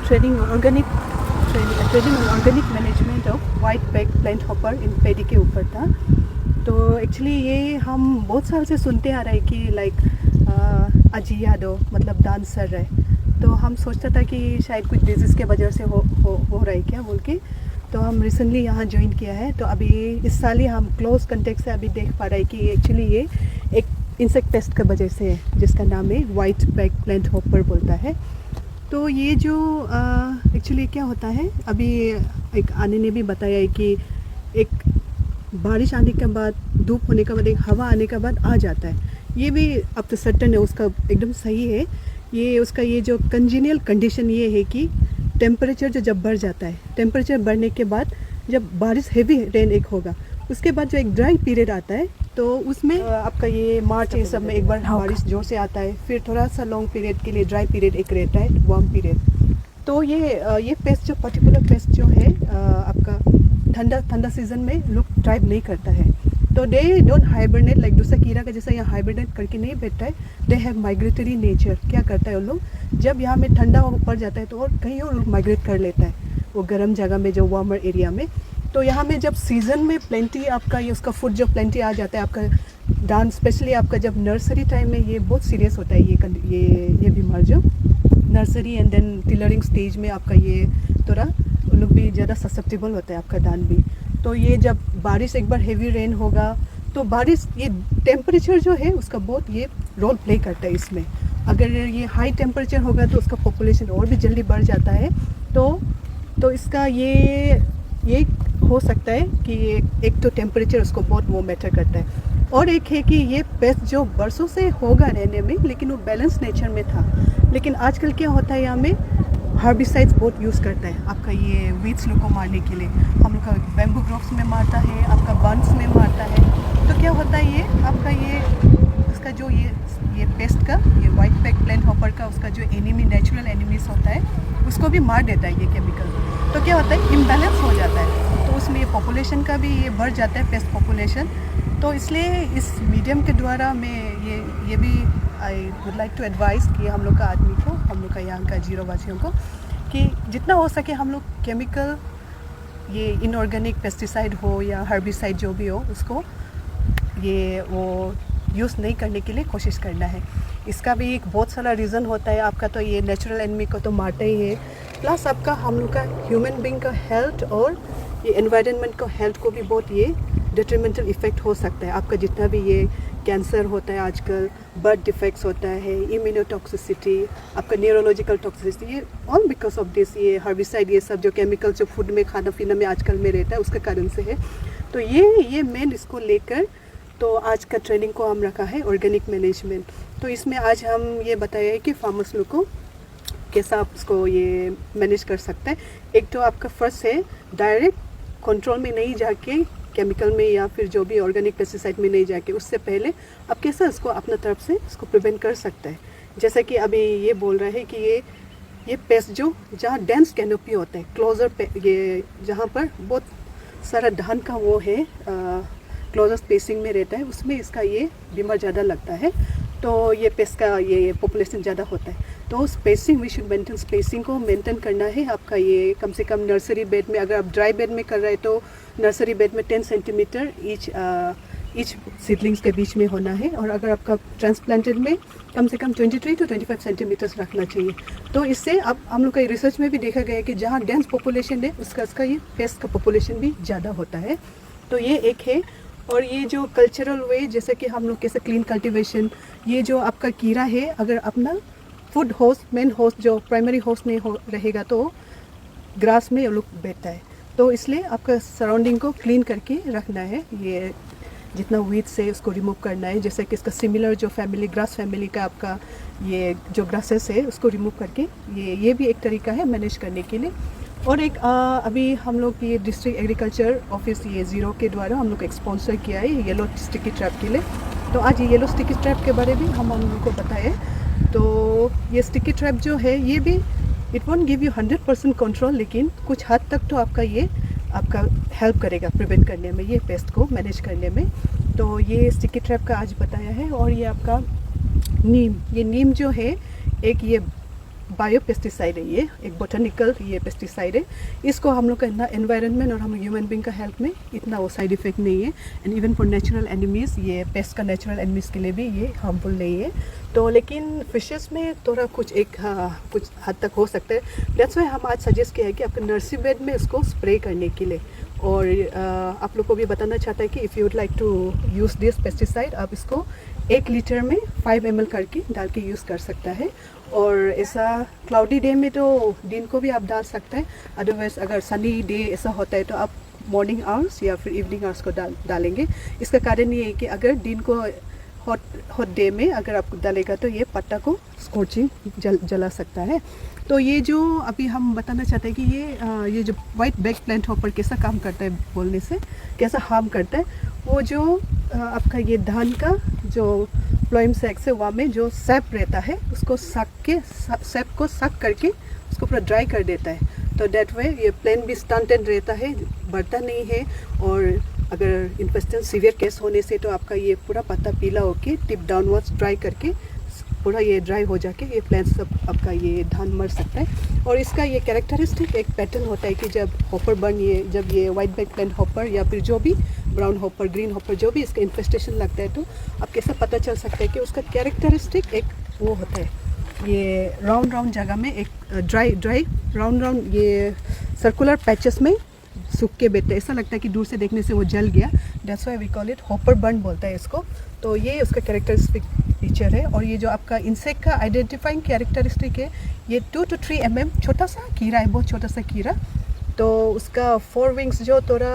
Training organic management of white back plant hopper in paddy के ऊपर था। तो एक्चुअली ये हम बहुत साल से सुनते आ रहे हैं कि लाइक अजियाडो मतलब डांसर है। तो हम सोचता था कि शायद कुछ डिजीज़ के वजह से हो रहा है क्या बोल के। तो हम रिसेंटली यहाँ ज्वाइन किया है। तो अभी इस साल ही हम क्लोज कंटेक्ट से अभी देख पा रहे हैं कि एक्चुअली ये एक इंसेक्ट पेस्ट की वजह से है जिसका नाम है वाइट बैक प्लांट हॉपर बोलता है। तो ये जो एक्चुअली क्या होता है, अभी एक आने ने भी बताया है कि एक बारिश आने के बाद, धूप होने के बाद, एक हवा आने के बाद आ जाता है। ये भी अब तो सर्टन है, उसका एकदम सही है। ये उसका ये जो कंजीनियल कंडीशन ये है कि टेम्परेचर जो जब बढ़ जाता है, टेम्परेचर बढ़ने के बाद जब बारिश हेवी रेन एक होगा, उसके बाद जो एक ड्राई पीरियड आता है, तो उसमें आपका ये मार्च ये सब में एक बार बारिश जोर से आता है, फिर थोड़ा सा लॉन्ग पीरियड के लिए ड्राई पीरियड एक रहता है, वार्म पीरियड। तो ये पेस्ट जो पर्टिकुलर पेस्ट जो है आपका ठंडा सीजन में लुक ड्राइव नहीं करता है। तो दे डोंट हाइबरनेट लाइक दूसरा कीड़ा का जैसा यहाँ हाइबरनेट करके नहीं बैठता है। They have migratory nature. क्या करता है वो लोग, जब यहाँ में ठंडा पड़ जाता है तो और कहीं और माइग्रेट कर लेता है वो गर्म जगह में, जो वार्मर एरिया में। तो यहाँ में जब सीज़न में प्लेंटी आपका ये उसका फूड जो प्लेंटी आ जाता है आपका डांस, स्पेशली आपका जब नर्सरी टाइम में ये बहुत सीरियस होता है ये बीमार जो nursery and then tillering stage में आपका ये थोड़ा उन लोग भी ज़्यादा ससेप्टेबल होता है आपका दान भी। तो ये जब बारिश एक बार हेवी रेन होगा तो बारिश ये टेम्परेचर जो है उसका बहुत ये रोल प्ले करता है इसमें। अगर ये हाई टेम्परेचर होगा तो उसका पॉपुलेशन और भी जल्दी बढ़ जाता है। तो इसका ये हो सकता है कि एक तो टेम्परेचर उसको बहुत वो मैटर करता है, और एक है कि ये पेस्ट जो बरसों से होगा रहने में, लेकिन वो बैलेंस नेचर में था। लेकिन आजकल क्या होता है, यहाँ में हर्बिसाइड्स बहुत यूज़ करता है आपका ये वीड्स लोग को मारने के लिए। हम लोग का बैम्बू ग्रोव्स में मारता है, आपका बंस में मारता है। तो क्या होता है ये आपका ये इसका जो ये पेस्ट का ये वाइट बैक प्लांट हॉपर का उसका जो एनिमी नेचुरल एनिमीज होता है उसको भी मार देता है ये केमिकल। तो क्या होता है, इम्बैलेंस हो जाता है। तो उसमें ये पॉपुलेशन का भी ये बढ़ जाता है, पेस्ट पॉपुलेशन। तो इसलिए इस मीडियम के द्वारा मैं ये भी I would like to advise कि हम लोग का आदमी को, हम लोग का यहाँ का जीरो वासियों को, कि जितना हो सके हम लोग केमिकल ये इनऑर्गेनिक पेस्टिसाइड हो या हर्बिसाइड जो भी हो उसको ये वो यूज़ नहीं करने के लिए कोशिश करना है। इसका भी एक बहुत सारा रीज़न होता है। आपका तो ये नेचुरल एनिमी को तो मारता ही है, प्लस आपका हम लोग का ह्यूमन बींग का हेल्थ और ये एनवायरनमेंट का हेल्थ को भी बहुत ये डिट्रीमेंटल इफेक्ट हो सकता है। आपका जितना भी ये कैंसर होता है आजकल, बर्थ डिफेक्ट्स होता है, इम्यूनोटॉक्सिसिटी, आपका न्यूरोलॉजिकल टॉक्सिसिटी, ये ऑल बिकॉज ऑफ दिस ये हर्बिसाइड ये सब जो केमिकल जो फूड में खाना पीना में आजकल में रहता है उसके कारण से है। तो ये मेन इसको लेकर तो आज का ट्रेनिंग को हम रखा है ऑर्गेनिक मैनेजमेंट। तो इसमें आज हम ये बताया है कि फार्मर्स लोग को कैसा आप उसको ये मैनेज कर सकते हैं। एक तो आपका फर्स्ट है डायरेक्ट कंट्रोल में नहीं जाके, केमिकल में या फिर जो भी ऑर्गेनिक पेस्टिसाइड में नहीं जाके, उससे पहले आप कैसे उसको अपना तरफ से उसको प्रिवेंट कर सकते हैं। जैसा कि अभी ये बोल रहे हैं कि ये पेस्ट जो जहाँ डेंस कैनोपी होता है, क्लोजर पे ये जहाँ पर बहुत सारा धान का वो है क्लोजर स्पेसिंग में रहता है, उसमें इसका ये बीमार ज़्यादा लगता है। तो ये पेस्ट का ये पॉपुलेशन ज़्यादा होता है। तो spacing we should maintain, spacing को मेंटेन करना है आपका ये कम से कम नर्सरी बेड में। अगर आप ड्राई बेड में कर रहे हैं तो नर्सरी बेड में 10 सेंटीमीटर ईच सीडलिंग्स के बीच में होना है, और अगर आपका ट्रांसप्लांटेड में कम से कम 23 to 25 सेंटीमीटर्स रखना चाहिए। तो इससे अब हम लोग का रिसर्च में भी देखा गया है कि जहाँ डेंस पॉपुलेशन है उसका ये पेस्ट का पॉपुलेशन भी ज़्यादा होता है। तो ये एक है। और ये जो कल्चरल वे जैसे कि हम लोग कैसे क्लीन कल्टीवेशन, ये जो आपका कीड़ा है अगर अपना फूड होस्ट, मेन होस्ट जो प्राइमरी होस्ट नहीं रहेगा तो ग्रास में ये लोग बैठता है। तो इसलिए आपका सराउंडिंग को क्लीन करके रखना है। ये जितना वीड्स है उसको रिमूव करना है। जैसे कि इसका सिमिलर जो फैमिली, ग्रास फैमिली का आपका ये जो ग्रासेस है उसको रिमूव करके ये भी एक तरीका है मैनेज करने के लिए। और एक अभी हम लोग ये डिस्ट्रिक्ट एग्रीकल्चर ऑफिस ये ज़ीरो के द्वारा हम लोग को स्पॉन्सर किया है येलो स्टिकी ट्रैप के लिए। तो आज ये येलो स्टिकी ट्रैप के बारे में हम लोगों को बताए। तो ये स्टिकी ट्रैप जो है ये भी it won't give you 100% control, लेकिन कुछ हद तक तो आपका हेल्प करेगा प्रिवेंट करने में, ये पेस्ट को मैनेज करने में। तो ये स्टिकी ट्रैप का आज बताया है। और ये आपका नीम, ये नीम जो है एक ये बायो पेस्टिसाइड है, ये एक बोटानिकल ये पेस्टिसाइड है। इसको हम लोग का ना एनवायरनमेंट और हम ह्यूमन बींग का हेल्थ में इतना वो साइड इफेक्ट नहीं है। And even for natural enemies, ये पेस्ट का नेचुरल एनिमीज़ के लिए भी ये हार्मफुल नहीं है। तो लेकिन फिशेस में थोड़ा कुछ कुछ हद तक हो सकता है। दैट्स वाई हम आज सजेस्ट किया है कि आपके नर्सरी बेड में इसको स्प्रे करने के लिए। और आप लोग को भी बताना चाहता है कि if you would like to use this pesticide, आप इसको 1 लीटर में 5 ml करके डाल के यूज़ कर सकता है। और ऐसा क्लाउडी डे में तो दिन को भी आप डाल सकते हैं, अदरवाइज़ अगर सनी डे ऐसा होता है तो आप मॉर्निंग आवर्स या फिर इवनिंग आवर्स को डालेंगे। इसका कारण ये है कि अगर दिन को हॉट डे में अगर आप डालेगा तो ये पत्ता को स्कॉचिंग जला सकता है। तो ये जो अभी हम बताना चाहते हैं कि ये जो वाइट बैक प्लांट हॉपर कैसा काम करता है बोलने से, कैसा हार्म करता है, वो जो आपका ये धान का जो फ्लोएम सैक से वहाँ में जो सैप रहता है उसको सैप को सक करके उसको पूरा ड्राई कर देता है। तो डेट वे ये प्लांट भी स्टंटेड रहता है, बढ़ता नहीं है। और अगर इन्फेस्टेशन सीवियर केस होने से तो आपका ये पूरा पत्ता पीला होके टिप डाउनवर्ड्स ड्राई करके पूरा ये ड्राई हो जाके ये प्लांट सब आपका ये धान मर सकता है। और इसका ये कैरेक्टरिस्टिक एक पैटर्न होता है कि जब हॉपर बर्न जब ये वाइट बैक प्लांट हॉपर या फिर जो भी ब्राउन हॉपर, ग्रीन हॉपर, जो भी इसका इन्फेस्टेशन लगता है तो आप कैसे पता चल सकता है कि उसका कैरेक्टरिस्टिक एक वो होता है, ये राउंड जगह में एक ड्राई राउंड ये सर्कुलर पैचेस में सूख के बैठता है। ऐसा लगता है कि दूर से देखने से वो जल गया। That's why we call it hopper burn बोलता है इसको। तो ये उसका कैरेक्टरिस्टिक फीचर है। और ये जो आपका इंसेक्ट का आइडेंटिफाइंग कैरेक्टरिस्टिक है, ये 2 to 3 mm छोटा सा कीड़ा है, बहुत छोटा सा कीड़ा। तो उसका 4 विंग्स जो थोड़ा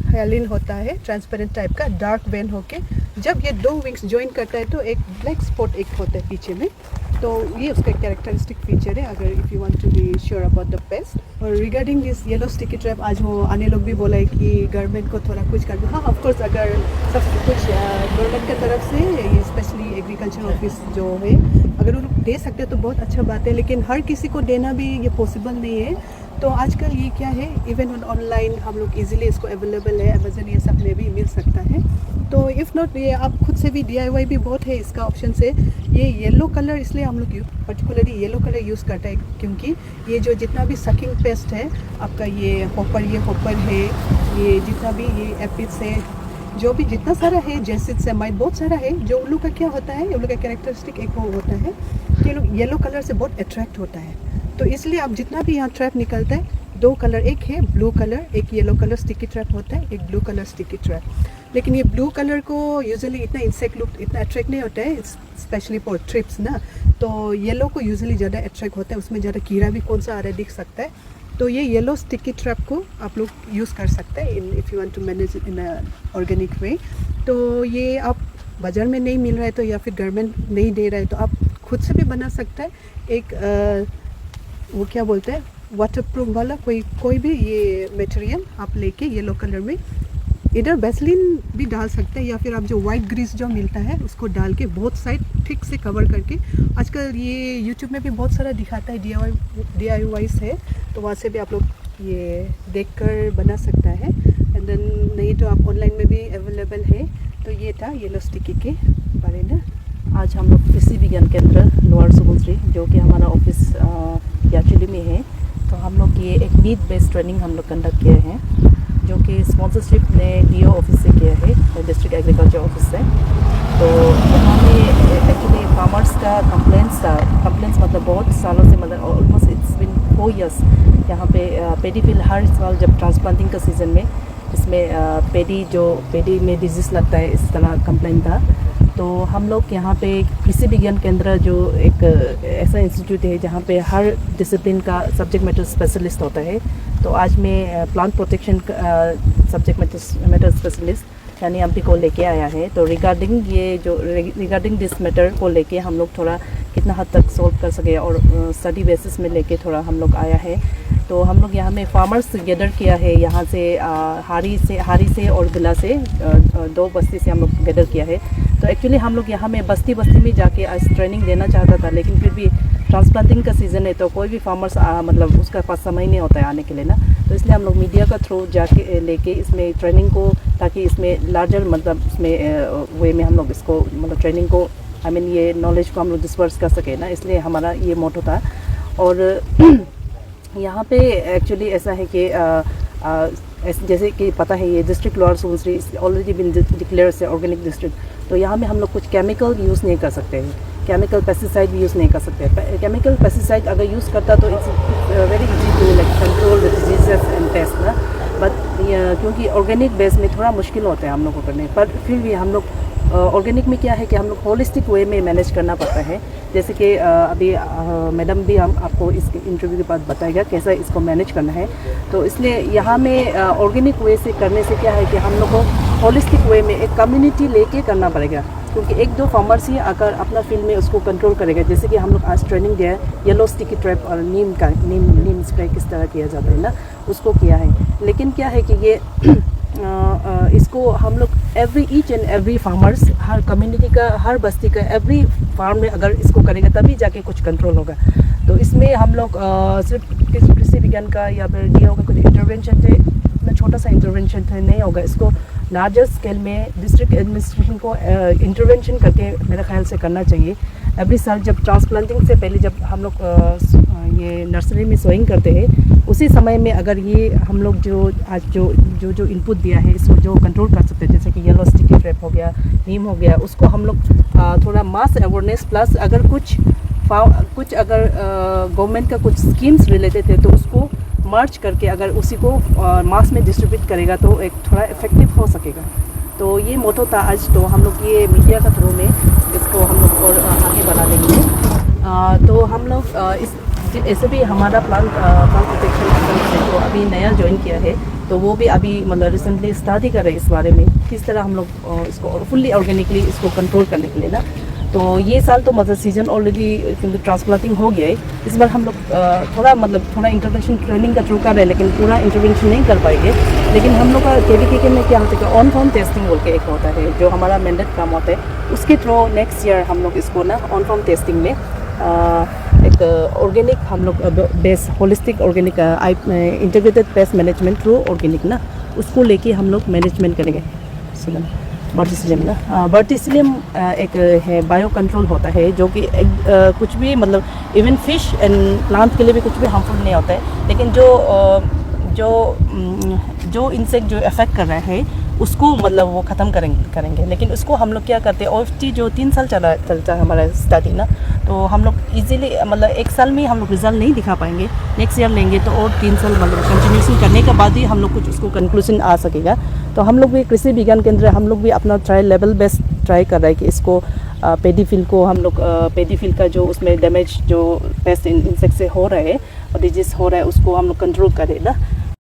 हेलिन होता है, ट्रांसपेरेंट टाइप का, डार्क वेन होके जब ये 2 विंग्स ज्वाइन करता है तो एक ब्लैक स्पॉट एक होता है पीछे में। तो ये उसका कैरेक्टरिस्टिक फीचर है अगर if you want to be sure about the pest. और regarding this yellow sticky trap, आज वो आने लोग भी बोला है कि गवर्नमेंट को थोड़ा कुछ कर दो। हाँ, ऑफकोर्स अगर सब कुछ गवर्नमेंट की तरफ से, ये स्पेशली एग्रीकल्चर ऑफिस जो है, अगर वो लोग दे सकते हैं तो बहुत अच्छा बात है। लेकिन हर किसी को देना भी ये पॉसिबल नहीं है। तो आजकल ये क्या है, इवन ऑनलाइन हम लोग इजीली इसको अवेलेबल है, अमेजन ये सब में भी मिल सकता है। तो इफ़ नॉट, ये आप खुद से भी DIY भी बहुत है इसका ऑप्शन से। ये येलो कलर इसलिए हम लोग पर्टिकुलरली येलो कलर यूज़ करते हैं क्योंकि ये जो जितना भी सकिंग पेस्ट है आपका, ये हॉपर है, ये जितना भी ये एपिड्स है, जो भी जितना सारा है, जेसिड्स है, माइट, बहुत सारा है। जो उन लोग का क्या होता है, उन लोग का कैरेक्टरिस्टिक एक वो होता है कि लोग येलो कलर से बहुत अट्रैक्ट होता है। तो इसलिए आप जितना भी यहाँ ट्रैप निकलता है, 2 कलर, एक है ब्लू कलर, एक येलो कलर स्टिकी ट्रैप होता है, एक ब्लू कलर स्टिकी ट्रैप। लेकिन ये ब्लू कलर को यूजुअली इतना इंसेक्ट लुक इतना अट्रैक्ट नहीं होता है, स्पेशली फॉर ट्रिप्स ना। तो येलो को यूजुअली ज़्यादा अट्रैक्ट होता है, उसमें ज़्यादा कीड़ा भी कौन सा आ रहा है दिख सकता है। तो ये येलो स्टिकी ट्रैप को आप लोग यूज़ कर सकते हैं if you want to manage in organic way. तो ये आप बाज़ार में नहीं मिल रहा है तो, या फिर गवर्नमेंट नहीं दे रहा है तो आप खुद से भी बना सकते हैं। एक वो क्या बोलते हैं, वाटरप्रूफ वाला कोई भी ये मटेरियल आप लेके येलो कलर में इधर वैसलीन भी डाल सकते हैं, या फिर आप जो वाइट ग्रीस जो मिलता है उसको डाल के बहुत साइड ठीक से कवर करके। आजकल ये यूट्यूब में भी बहुत सारा दिखाता है, DIYs है, तो वहाँ से भी आप लोग ये देखकर बना सकता है। एंड देन नहीं तो आप ऑनलाइन में भी अवेलेबल है। तो ये था येलो स्टिकी के बारे में। आज हम लोग कृषि विज्ञान केंद्र लोअर सुबनसिरी, जो कि हमारा ऑफिस याचुली में है, तो हम लोग ये एक नीड बेस्ड ट्रेनिंग हम लोग कंडक्ट किए हैं, जो कि स्पॉन्सरशिप ने DO ऑफिस से किया है, डिस्ट्रिक्ट एग्रीकल्चर ऑफिस से। तो यहाँ पे एक्चुअली फार्मर्स का कंप्लेंट्स मतलब बहुत सालों से, मतलब ऑलमोस्ट इट्स बिन 4 years यहाँ पे पेडी फील्ड हर साल जब ट्रांसप्लांटिंग का सीज़न में इसमें पेडी में डिजीज़ लगता है, इस तरह कंप्लेंट था। तो हम लोग यहाँ पे कृषि विज्ञान केंद्र जो एक ऐसा इंस्टीट्यूट है जहाँ पे हर डिसिप्लिन का सब्जेक्ट मैटर स्पेशलिस्ट होता है। तो आज मैं plant protection subject matter specialist यानी एमपी को लेके आया है। तो रिगार्डिंग दिस मैटर को लेके हम लोग थोड़ा कितना हद तक सॉल्व कर सके और स्टडी बेसिस में लेके थोड़ा हम लोग आया है। तो हम लोग यहाँ में फार्मर्स गैदर किया है, यहाँ से हारी से और बिला से 2 बस्ती से हम लोग गैदर किया है। तो एक्चुअली हम लोग यहाँ में बस्ती में जाके आज ट्रेनिंग देना चाहता था, लेकिन फिर भी ट्रांसप्लांटिंग का सीज़न है तो कोई भी फार्मर्स मतलब उसका पास समय नहीं होता है आने के लिए ना। तो इसलिए हम लोग मीडिया का थ्रू जाके लेके इसमें ट्रेनिंग को, ताकि इसमें लार्जर मतलब इसमें वे में हम लोग इसको मतलब ट्रेनिंग को ये नॉलेज को हम लोग डिस्पर्स कर सके ना, इसलिए हमारा ये मोटो था। और यहाँ पे एक्चुअली ऐसा है कि जैसे कि पता है ये district lower Subansiri already been declare से ऑर्गेनिक डिस्ट्रिक्ट, तो यहाँ में हम लोग कुछ केमिकल यूज़ नहीं कर सकते हैं, केमिकल पेस्टिसाइड भी यूज़ नहीं कर सकते। केमिकल पेस्टिसाइड अगर यूज़ करता तो it's very easy to like control the diseases and pest ना, बट क्योंकि ऑर्गेनिक बेस में थोड़ा मुश्किल होता है हम लोग को करने, पर फिर भी हम लोग ऑर्गेनिक में क्या है कि हम लोग होलिस्टिक वे में मैनेज करना पड़ता है। जैसे कि अभी मैडम भी हम आपको इस इंटरव्यू के बाद बताएगा कैसा इसको मैनेज करना है। तो इसलिए यहाँ में ऑर्गेनिक वे से करने से क्या है कि हम लोग को होलिस्टिक वे में एक कम्युनिटी लेके करना पड़ेगा, क्योंकि एक दो फार्मर्स ही आकर अपना फील्ड में उसको कंट्रोल करेगा। जैसे कि हम लोग आज ट्रेनिंग दिया है येलो स्टिकी ट्रैप और नीम स्प्रे किस तरह किया जाता है ना, उसको किया है। लेकिन क्या है कि ये इसको हम लोग each and every farmers, her community का, हर बस्ती का एवरी फार्म में अगर इसको करेंगे तभी जाके कुछ कंट्रोल होगा। तो इसमें हम लोग सिर्फ कृषि विज्ञान का या फिर डीओ का कुछ इंटरवेंशन थे, इतना छोटा सा इंटरवेंशन थे नहीं होगा, इसको लार्जर स्केल में डिस्ट्रिक्ट एडमिनिस्ट्रेशन को इंटरवेंशन करके मेरे ख्याल से करना चाहिए। एवरी साल जब ट्रांसप्लांटिंग से पहले जब हम लोग ये नर्सरी में सोइंग करते हैं, उसी समय में अगर ये हम लोग जो इनपुट दिया है इसको जो कंट्रोल कर सकते हैं, जैसे कि येलो स्टिकी ट्रैप हो गया, नीम हो गया, उसको हम लोग थोड़ा मास अवेयरनेस प्लस अगर कुछ अगर गवर्नमेंट का कुछ स्कीम्स रिलेटेड है तो उसको मर्ज करके अगर उसी को मास में डिस्ट्रीब्यूट करेगा तो एक थोड़ा इफेक्टिव हो सकेगा। तो ये मोटो था आज। तो हम लोग ये मीडिया का थ्रू में इसको हम लोग और आगे बढ़ा लेंगे। तो हम लोग ऐसे भी हमारा प्लांट प्रोटेक्शन तो अभी नया ज्वाइन किया है, तो वो भी अभी मतलब रिसेंटली स्टार्ट ही कर रहे हैं इस बारे में किस तरह हम लोग इसको फुल्ली ऑर्गेनिकली इसको कंट्रोल करने के लिए ना। तो ये साल तो मतलब सीजन ऑलरेडी क्योंकि ट्रांसप्लांटिंग हो गया है, इस बार हम लोग थोड़ा इंटरवेंशन ट्रेनिंग का थ्रू कर रहे हैं, लेकिन पूरा इंटरवेंशन नहीं कर पाएंगे। लेकिन हम लोग का KVKK में क्या होता है कि ऑन फार्म टेस्टिंग बोल के एक होता है जो हमारा मैंडेट काम होता है, उसके थ्रू नेक्स्ट ईयर हम लोग इसको ना ऑन फार्म टेस्टिंग में एक ऑर्गेनिक हम लोग base holistic organic integrated pest management through organic ना, उसको लेके हम लोग मैनेजमेंट करेंगे। वर्टिसिलियम ना, वर्टिसिलियम एक है बायो कंट्रोल होता है जो कि कुछ भी मतलब इवन फिश एंड प्लांट के लिए भी कुछ भी हार्मफुल नहीं होता है, लेकिन जो इंसेक्ट जो अफेक्ट कर रहा है उसको मतलब वो ख़त्म करेंगे। लेकिन उसको हम लोग क्या करते हैं, OFT जो 3 साल चलता है हमारा स्टार्टिंग ना, तो हम लोग इजीली मतलब 1 साल में हम लोग रिजल्ट नहीं दिखा पाएंगे, नेक्स्ट ईयर लेंगे तो और 3 साल मतलब कंटिन्यूशन करने के बाद ही हम लोग कुछ उसको कंक्लूजन आ सकेगा। तो हम लोग भी कृषि विज्ञान केंद्र हम लोग भी अपना लेवल बेस्ट ट्राई कर रहे हैं कि इसको पेडीफिल को हम लोग पेडीफिल का जो उसमें डैमेज जो पेस्ट इंसेक्ट से हो रहा है और डिजीज हो रहा है उसको हम लोग कंट्रोल करें ना।